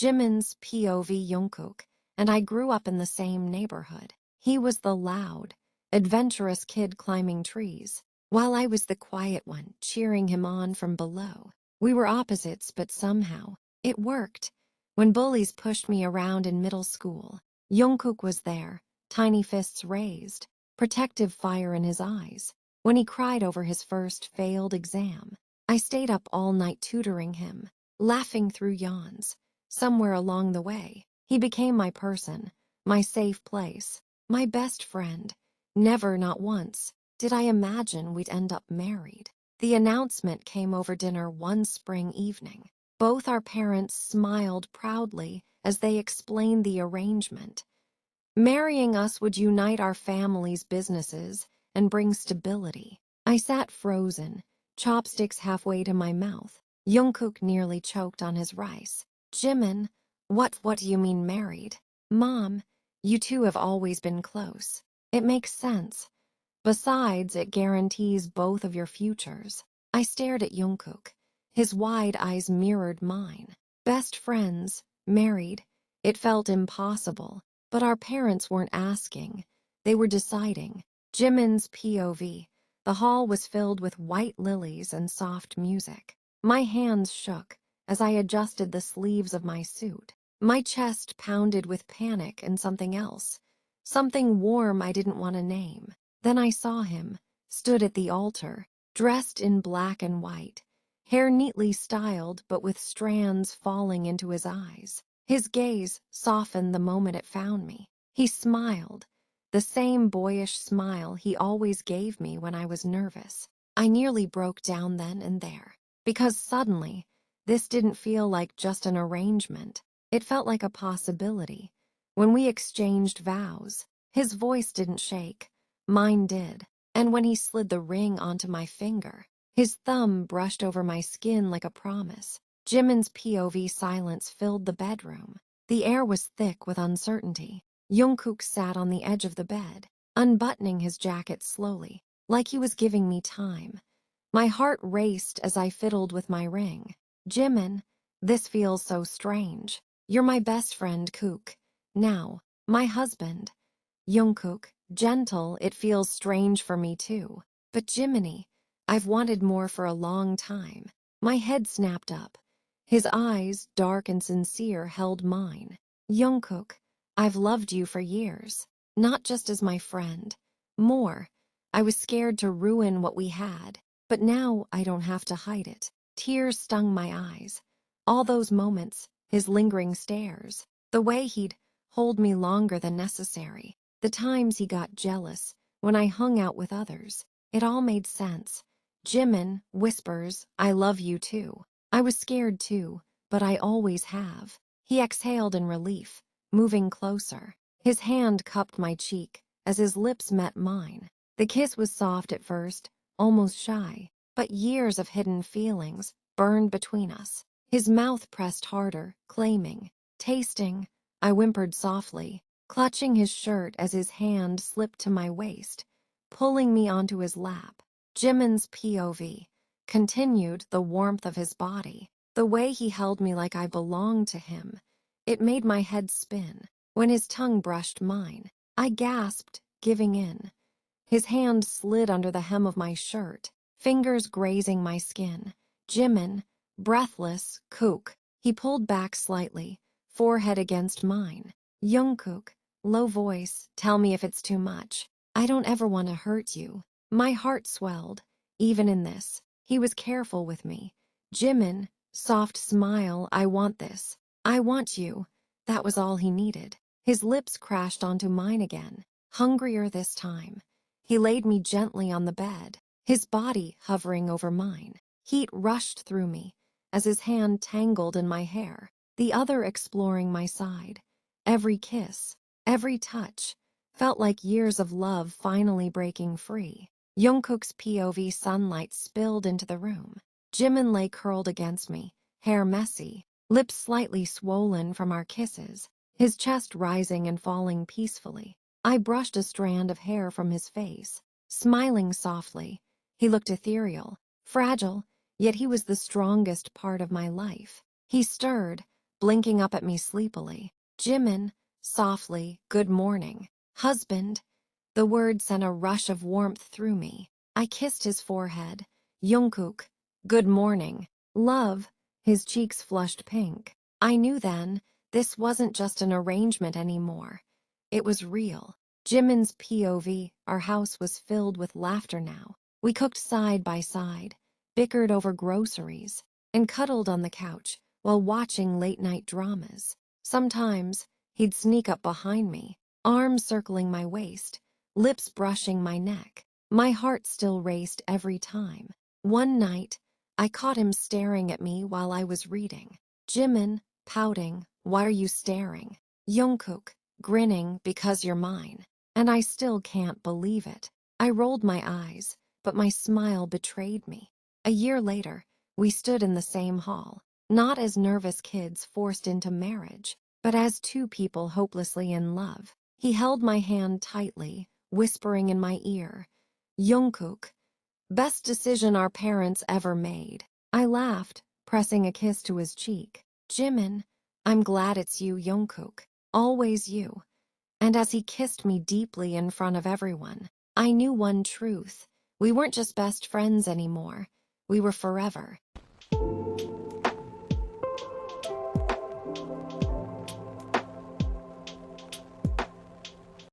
𝐁𝐿 𝐁𝐞𝐬𝐭, and I grew up in the same neighborhood. He was the loud, adventurous kid climbing trees, while I was the quiet one cheering him on from below. We were opposites, but somehow it worked. When bullies pushed me around in middle school, Jungkook was there, tiny fists raised, protective fire in his eyes. When he cried over his first failed exam, I stayed up all night tutoring him, laughing through yawns. Somewhere along the way, he became my person, my safe place, my best friend. Never, not once, did I imagine we'd end up married. The announcement came over dinner one spring evening. Both our parents smiled proudly as they explained the arrangement. Marrying us would unite our families' businesses and bring stability. I sat frozen, chopsticks halfway to my mouth. Jungkook nearly choked on his rice. 𝐁𝐿, what do you mean married? Mom, you two have always been close. It makes sense. Besides, it guarantees both of your futures. I stared at Jungkook. His wide eyes mirrored mine. Best friends, married. It felt impossible, but our parents weren't asking. They were deciding. 𝐁𝐿's POV. The hall was filled with white lilies and soft music. My hands shook as I adjusted the sleeves of my suit. My chest pounded with panic and something else. Something warm I didn't want to name. Then I saw him, stood at the altar, dressed in black and white, hair neatly styled but with strands falling into his eyes. His gaze softened the moment it found me. He smiled, the same boyish smile he always gave me when I was nervous. I nearly broke down then and there, because suddenly, this didn't feel like just an arrangement. It felt like a possibility. When we exchanged vows, his voice didn't shake. Mine did, and when he slid the ring onto my finger, his thumb brushed over my skin like a promise. 𝐁𝐿's POV silence filled the bedroom. The air was thick with uncertainty. Jungkook sat on the edge of the bed, unbuttoning his jacket slowly, like he was giving me time. My heart raced as I fiddled with my ring. 𝐁𝐿, this feels so strange. You're my best friend, Kook. Now, my husband. Jungkook, gentle, it feels strange for me too. But Jiminy, I've wanted more for a long time. My head snapped up. His eyes, dark and sincere, held mine. Jungkook, I've loved you for years. Not just as my friend. More. I was scared to ruin what we had. But now I don't have to hide it. Tears stung my eyes. All those moments, his lingering stares, the way he'd hold me longer than necessary, the times he got jealous when I hung out with others, it all made sense. 𝐁𝐿 whispers, I love you too. I was scared too, but I always have. He exhaled in relief, moving closer. His hand cupped my cheek as his lips met mine. The kiss was soft at first, almost shy, but years of hidden feelings burned between us. His mouth pressed harder, claiming, tasting. I whimpered softly, clutching his shirt as his hand slipped to my waist, pulling me onto his lap. 𝐁𝐿's POV continued, the warmth of his body, the way he held me like I belonged to him. It made my head spin. When his tongue brushed mine, I gasped, giving in. His hand slid under the hem of my shirt, fingers grazing my skin. 𝐁𝐿, breathless, Kook. He pulled back slightly, forehead against mine. Jungkook, low voice, tell me if it's too much. I don't ever want to hurt you. My heart swelled, even in this. He was careful with me. 𝐁𝐿, soft smile, I want this. I want you. That was all he needed. His lips crashed onto mine again, hungrier this time. He laid me gently on the bed, his body hovering over mine. Heat rushed through me as his hand tangled in my hair, the other exploring my side. Every kiss, every touch, felt like years of love finally breaking free. Jungkook's POV sunlight spilled into the room. 𝐁𝐿 lay curled against me, hair messy, lips slightly swollen from our kisses, his chest rising and falling peacefully. I brushed a strand of hair from his face, smiling softly. He looked ethereal, fragile, yet he was the strongest part of my life. He stirred, blinking up at me sleepily. Jimin, softly, good morning. Husband. The word sent a rush of warmth through me. I kissed his forehead. Jungkook, good morning. Love. His cheeks flushed pink. I knew then, this wasn't just an arrangement anymore. It was real. Jimin's POV, our house was filled with laughter now. We cooked side by side, bickered over groceries, and cuddled on the couch while watching late-night dramas. Sometimes, he'd sneak up behind me, arms circling my waist, lips brushing my neck. My heart still raced every time. One night, I caught him staring at me while I was reading. Jimin, pouting, "Why are you staring?" Jungkook, grinning, "Because you're mine." And I still can't believe it. I rolled my eyes, but my smile betrayed me. A year later, we stood in the same hall, not as nervous kids forced into marriage, but as two people hopelessly in love. He held my hand tightly, whispering in my ear, "Jungkook, best decision our parents ever made." I laughed, pressing a kiss to his cheek. "Jimin, I'm glad it's you, Jungkook. Always you." And as he kissed me deeply in front of everyone, I knew one truth. We weren't just best friends anymore. We were forever.